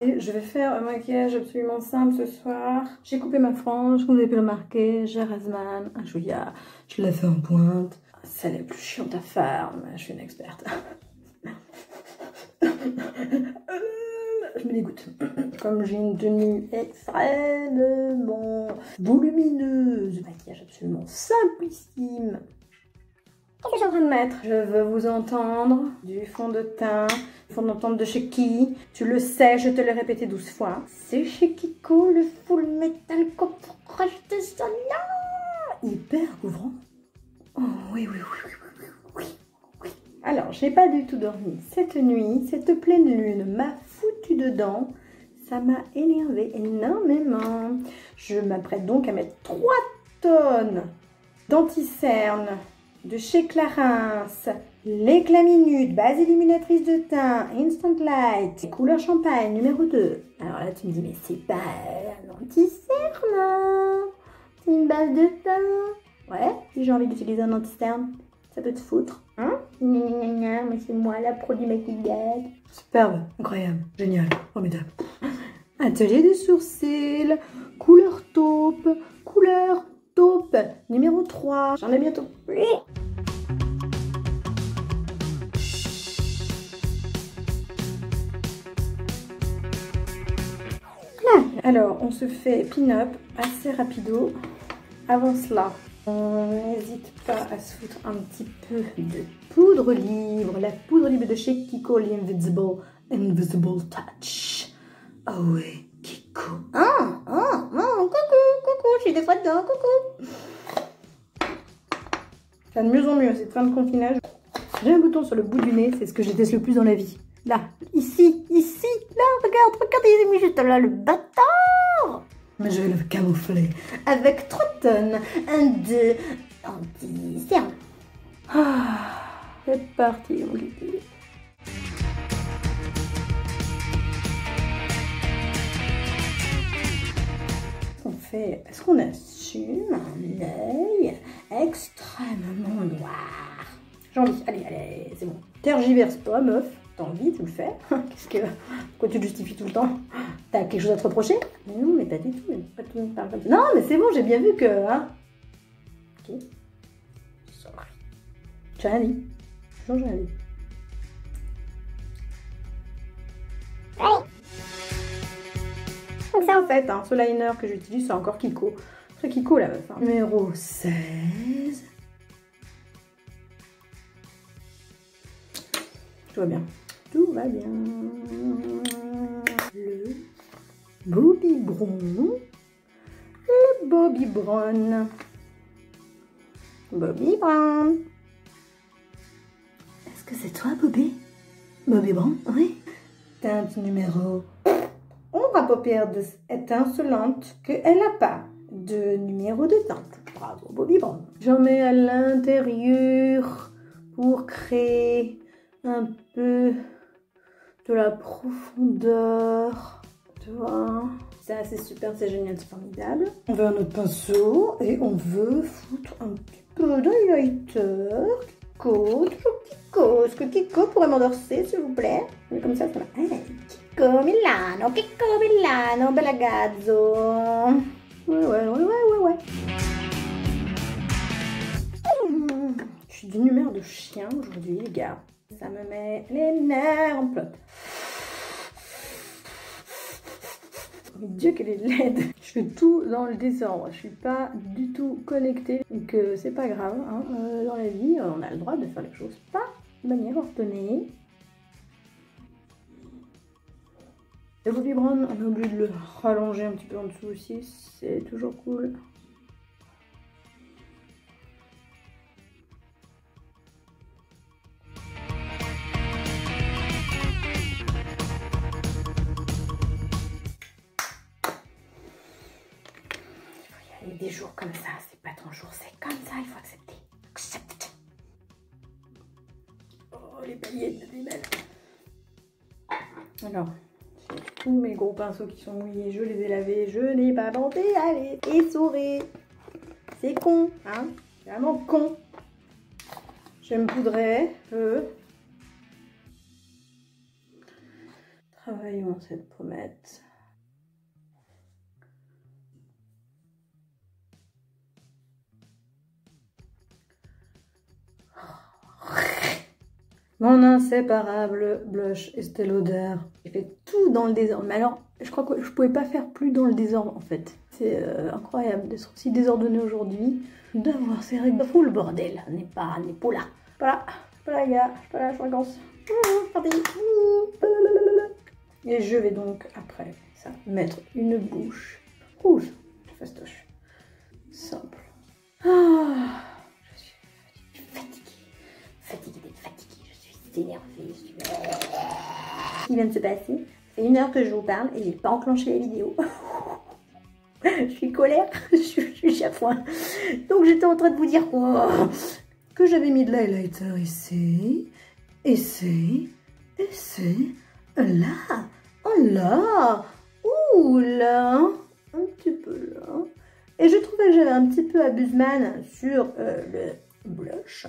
Et je vais faire un maquillage absolument simple ce soir. J'ai coupé ma frange, comme vous avez pu le remarquer. J'ai Rasman, un chouïa. Je l'ai fait en pointe. C'est la plus chiante à faire, mais je suis une experte. Je me dégoûte. Comme j'ai une tenue extrêmement volumineuse, maquillage absolument simplissime. Qu'est-ce que je suis en train de mettre? Je veux vous entendre. Du fond de teint. Fond de teint de chez qui? Tu le sais, je te l'ai répété 12 fois. C'est chez Kiko, le Full Metal Coverage de Sola. Hyper couvrant. Oh oui, oui, oui, oui, oui, oui. Alors, j'ai pas du tout dormi cette nuit. Cette pleine lune m'a foutu dedans. Ça m'a énervé énormément. Je m'apprête donc à mettre 3 tonnes d'anti-cerne de chez Clarins, l'éclat minute, base illuminatrice de teint, Instant Light, couleur champagne numéro 2. Alors là, tu me dis, mais c'est pas un anti-cerne, c'est une base de teint. Ouais, si j'ai envie d'utiliser un anti-cerne, ça peut te foutre. Hein? Mais c'est moi la pro du maquillage. Superbe, incroyable, génial, formidable. Atelier de sourcils, couleur taupe, numéro 3. J'en ai bientôt. Alors, on se fait pin-up assez rapido. Avant cela, on n'hésite pas à se foutre un petit peu de poudre libre. La poudre libre de chez Kiko, l'Invisible Touch. Oh oui, Kiko. Coucou, je suis des fois dedans, coucou. Ça va de mieux en mieux, cette fin de confinage. J'ai un bouton sur le bout du nez, c'est ce que je déteste le plus dans la vie. Là, ici, là, regarde, il est mis juste là, le bâtard. Mais je vais le camoufler avec 3 tonnes de anti-cerne. C'est parti, mon kiki. Est-ce qu'on assume un œil extrêmement noir? J'ai envie, allez, c'est bon. Tergiverse pas, meuf. T'as envie, tu le fais. Qu'est-ce que... Pourquoi tu justifies tout le temps? T'as quelque chose à te reprocher? Mais non, mais pas du tout. Pas tout le monde parle comme ça. Non, mais c'est bon, j'ai bien vu que... Hein. Ok. Sorry. J'ai rien dit. Non, j'ai rien dit. Donc ça en fait, ce liner que j'utilise, c'est encore Kiko. C'est Kiko la meuf. Numéro 16. Tout va bien. Tout va bien. Le Bobbi Brown. Le Bobbi Brown. Bobbi Brown. Est-ce que c'est toi, Bobbi? Bobbi Brown, oui. Teinte numéro... Ombre à paupières étincelante qu'elle n'a pas de numéro de teinte. Bravo, Bobbi Brown. J'en mets à l'intérieur pour créer un peu de la profondeur. Tu vois? Ça, c'est super, c'est génial, c'est formidable. On veut un autre pinceau et on veut foutre un petit peu d'highlighter. Kiko, toujours Kiko. Est-ce que Kiko pourrait m'endorser, s'il vous plaît? Mais comme ça va. Kiko Milano, bella gazzo. Ouais. Je suis d'une humeur de chien aujourd'hui, les gars. Ça me met les nerfs en plot. Dieu qu'elle est laide. Je fais tout dans le désordre. Je suis pas du tout connectée. Donc c'est pas grave. Hein. Dans la vie, on a le droit de faire les choses pas de manière ordonnée. Le Bobbi Brown, on a oublié de le rallonger un petit peu en dessous aussi. C'est toujours cool. Des jours comme ça, c'est pas ton jour, c'est comme ça, il faut accepter. Accepte. Oh, les paillettes de belle. Alors, j'ai tous mes gros pinceaux qui sont mouillés, je les ai lavés, je n'ai pas pensé à les essorer. C'est con, hein, c'est vraiment con. Je me poudrais peu. Travaillons cette pommette. Mon inséparable blush Estée Lauder. J'ai fait tout dans le désordre. Mais alors, je crois que je pouvais pas faire plus dans le désordre en fait. C'est incroyable d'être aussi désordonné aujourd'hui. D'avoir ces règles de full bordel. N'est pas là. Pas là les gars, pas là, je recommence. Parti. Et je vais donc après ça mettre une bouche rouge, fastoche, simple. Ah, je suis fatiguée, je suis énervée. Ce qui vient de se passer, ça fait 1 heure que je vous parle et j'ai pas enclenché la vidéo. Je suis colère, je suis chafouin. Donc j'étais en train de vous dire que j'avais mis de l'highlighter ici, là, oh là, ouh là, un petit peu là. Et je trouvais que j'avais un petit peu abusman sur le blush.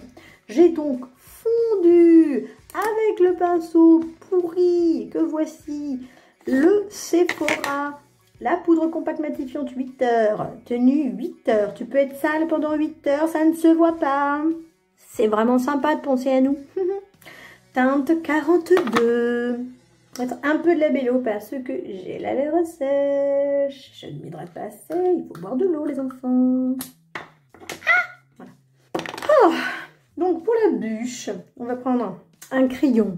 J'ai donc fondu avec le pinceau pourri que voici le Sephora. La poudre compacte matifiante 8 heures, tenue 8 heures. Tu peux être sale pendant 8 heures, ça ne se voit pas. C'est vraiment sympa de penser à nous. Teinte 42. Mettre un peu de labello parce que j'ai la lèvre sèche. Je ne m'hydrate pas assez, il faut boire de l'eau les enfants. Voilà. Oh, donc pour la bûche, on va prendre un crayon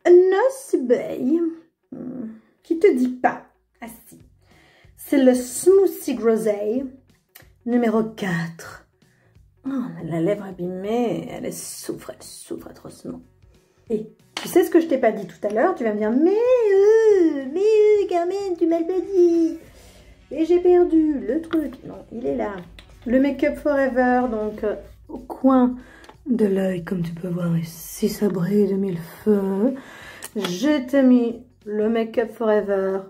Nurse Bay qui te dit pas assis. C'est le Smoothie Rosé numéro 4. Oh, la lèvre abîmée, elle souffre atrocement. Et tu sais ce que je t'ai pas dit tout à l'heure? Tu vas me dire, mais Carmen, tu m'as pas dit. Et j'ai perdu le truc. Non, il est là. Le Make Up Forever, donc au coin de l'œil, comme tu peux voir ici, ça brille de mille feux. Je t'ai mis le Make Up Forever,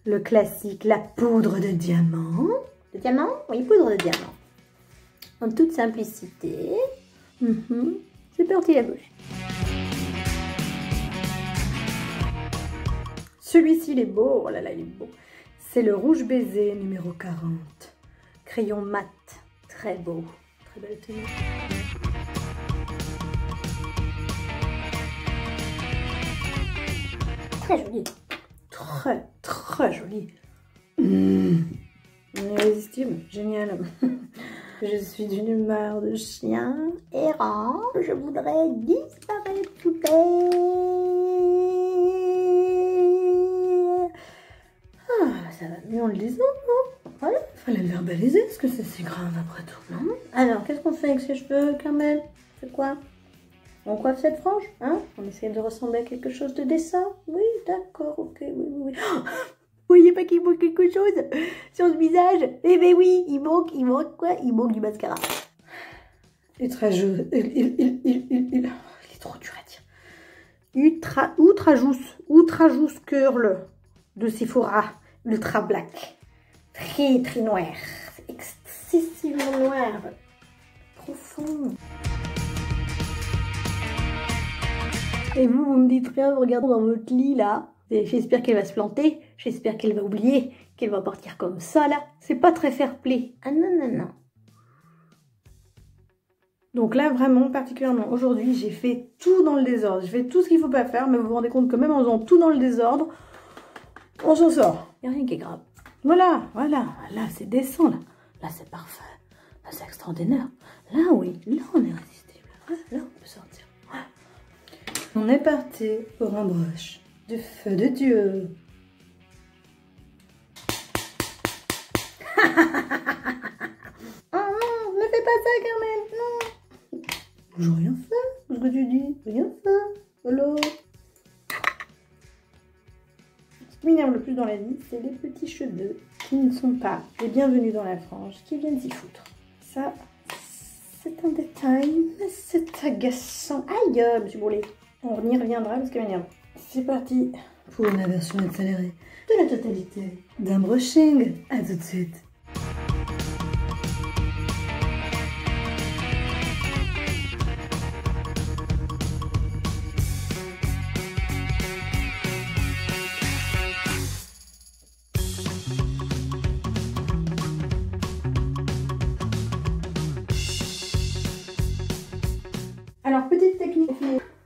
le classique, la poudre de diamant. De diamant? Oui, poudre de diamant. En toute simplicité. C'est parti la bouche. Celui-ci, il est beau. Oh là là, il est beau. C'est le Rouge Baiser numéro 40. Crayon mat. Très beau. Très belle tenue. Très joli. Très joli. Irrésistible. Génial. Je suis d'une humeur de chien errant. Je voudrais disparaître tout à ça va mieux en le disant, non? Voilà, il fallait le verbaliser, parce que c'est si grave après tout, non? Alors, qu'est-ce qu'on fait avec ses cheveux, Carmel? C'est quoi? On coiffe cette frange, hein? On essaie de ressembler à quelque chose de décent? Oui, d'accord, ok, oui. Oh, vous voyez pas qu'il manque quelque chose sur ce visage? Eh ben oui, il manque quoi? Il manque du mascara. Il est très joli, il est trop dur à dire. Outrajousse curl de Sephora. Ultra black, très noir, excessivement noir, profond. Et vous me dites rien, vous regardez dans votre lit là. J'espère qu'elle va se planter, j'espère qu'elle va oublier, qu'elle va partir comme ça là. C'est pas très fair-play. Ah non. Donc là vraiment, particulièrement aujourd'hui, j'ai fait tout dans le désordre. J'ai fait tout ce qu'il faut pas faire, mais vous vous rendez compte que même en faisant tout dans le désordre, on s'en sort. Il n'y a rien qui est grave. Voilà. Là, c'est décent, là. Là, c'est parfait. Là, c'est extraordinaire. Là, oui. Là, on est irrésistible. Là, on peut sortir. Voilà. On est parti pour un brush de feu de Dieu. Oh non, ne fais pas ça, Carmen. Non. J'ai rien fait. Qu'est-ce que tu dis? Rien fait. Alors. Ce qui m'énerve le plus dans la vie, c'est les petits cheveux qui ne sont pas les bienvenus dans la frange, qui viennent s'y foutre. Ça, c'est un détail, mais c'est agaçant. Aïe, monsieur Bourlet. On y reviendra parce qu'il m'énerve. C'est parti pour une version accélérée de la totalité d'un brushing. À tout de suite.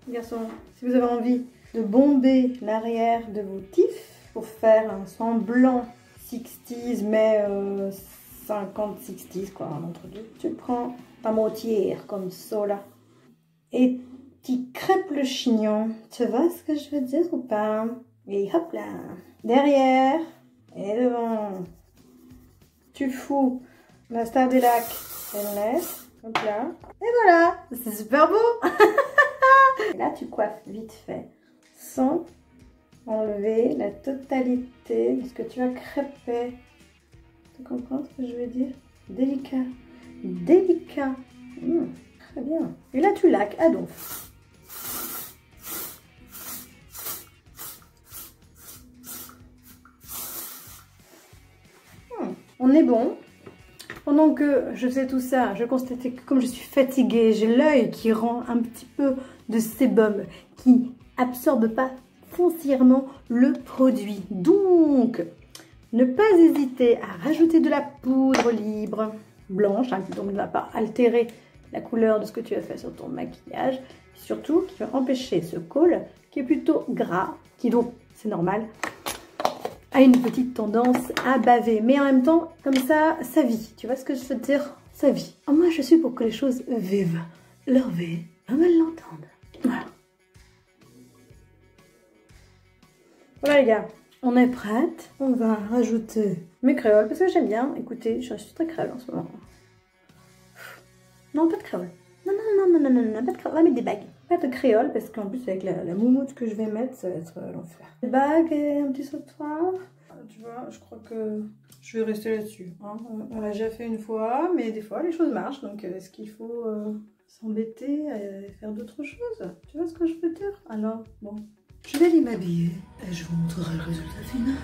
Garçons, si vous avez envie de bomber l'arrière de vos tifs pour faire un semblant 60s, mais 50-60s, quoi, entre deux, tu prends ta moitié comme ça, là, et tu crêpes le chignon. Tu vois ce que je veux dire ou pas? Et hop là, derrière et devant. Tu fous la star des lacs, elle laisse, hop là, et voilà, c'est super beau. Et là, tu coiffes vite fait, sans enlever la totalité de ce que tu as crêpé. Tu comprends ce que je veux dire? Délicat, délicat. Très bien. Et là, tu laques à donf. On est bon. Pendant que je fais tout ça, je constatais que comme je suis fatiguée, j'ai l'œil qui rend un petit peu de sébum, qui absorbe pas foncièrement le produit. Donc, ne pas hésiter à rajouter de la poudre libre blanche, hein, donc ne va pas altérer la couleur de ce que tu as fait sur ton maquillage. Surtout, qui va empêcher ce col qui est plutôt gras, qui donc, c'est normal, a une petite tendance à baver. Mais en même temps, comme ça vit. Tu vois ce que je veux dire? Ça vit. Moi, je suis pour que les choses vivent. Leur vie, comme elles l'entendent. Voilà. Voilà les gars, on est prête. On va rajouter mes créoles, parce que j'aime bien. Écoutez, je suis très créole en ce moment. Non, pas de créole. Non, pas de créole. On va mettre des bagues. Pas de créole, parce qu'en plus, avec la moumoute que je vais mettre, ça va être l'enfer. Des bagues et un petit sautoir. Tu vois, je crois que je vais rester là-dessus. Hein. On l'a déjà fait une fois, mais des fois, les choses marchent. Donc, est-ce qu'il faut s'embêter à faire d'autres choses? Tu vois ce que je veux dire? Alors, bon. Je vais aller m'habiller et je vous montrerai le résultat final.